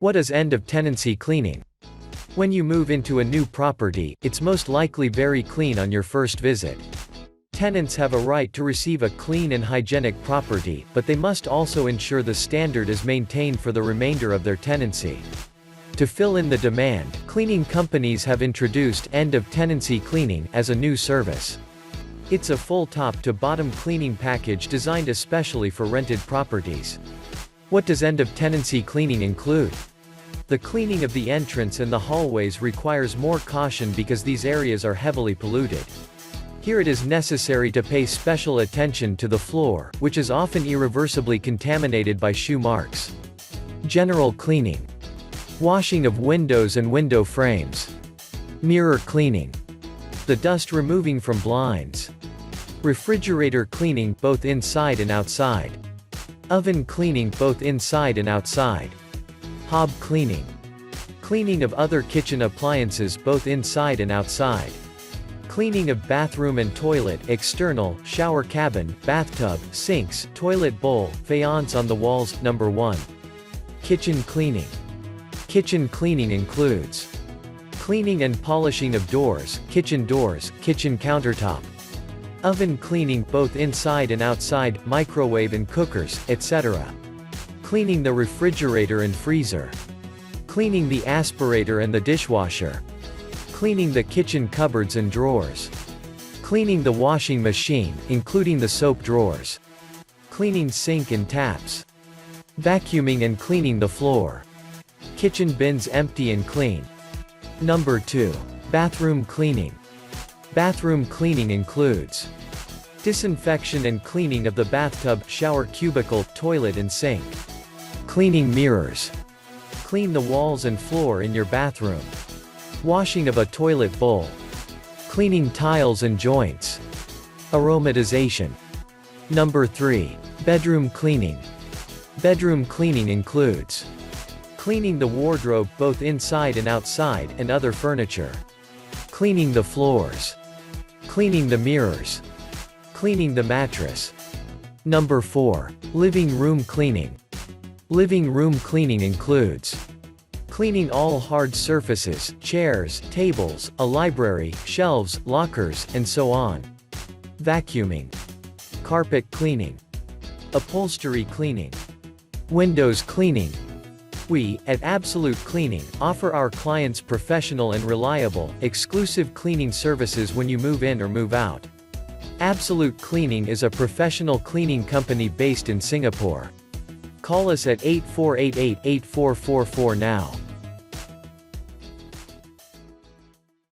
What is end-of-tenancy cleaning? When you move into a new property, it's most likely very clean on your first visit. Tenants have a right to receive a clean and hygienic property, but they must also ensure the standard is maintained for the remainder of their tenancy. To fill in the demand, cleaning companies have introduced end-of-tenancy cleaning as a new service. It's a full top-to-bottom cleaning package designed especially for rented properties. What does end-of-tenancy cleaning include? The cleaning of the entrance and the hallways requires more caution because these areas are heavily polluted. Here it is necessary to pay special attention to the floor, which is often irreversibly contaminated by shoe marks. General cleaning. Washing of windows and window frames. Mirror cleaning. The dust removing from blinds. Refrigerator cleaning, both inside and outside. Oven cleaning, both inside and outside. Hob cleaning. Cleaning of other kitchen appliances, both inside and outside. Cleaning of bathroom and toilet, external, shower cabin, bathtub, sinks, toilet bowl, faience on the walls. Number 1. Kitchen cleaning. Kitchen cleaning includes cleaning and polishing of doors, kitchen countertop. Oven cleaning, both inside and outside, microwave and cookers, etc. Cleaning the refrigerator and freezer. Cleaning the aspirator and the dishwasher. Cleaning the kitchen cupboards and drawers. Cleaning the washing machine, including the soap drawers. Cleaning sink and taps. Vacuuming and cleaning the floor. Kitchen bins empty and clean. Number 2. Bathroom cleaning. Bathroom cleaning includes disinfection and cleaning of the bathtub, shower cubicle, toilet and sink. Cleaning mirrors. Clean the walls and floor in your bathroom. Washing of a toilet bowl. Cleaning tiles and joints. Aromatization. Number 3. Bedroom cleaning. Bedroom cleaning includes cleaning the wardrobe, both inside and outside, and other furniture. Cleaning the floors. Cleaning the mirrors. Cleaning the mattress. Number 4. Living room cleaning. Living room cleaning includes cleaning all hard surfaces, chairs, tables, a library, shelves, lockers, and so on. Vacuuming. Carpet cleaning. Upholstery cleaning. Windows cleaning. We, at Absolute Cleaning, offer our clients professional and reliable, exclusive cleaning services when you move in or move out. Absolute Cleaning is a professional cleaning company based in Singapore. Call us at 8488-8444 now.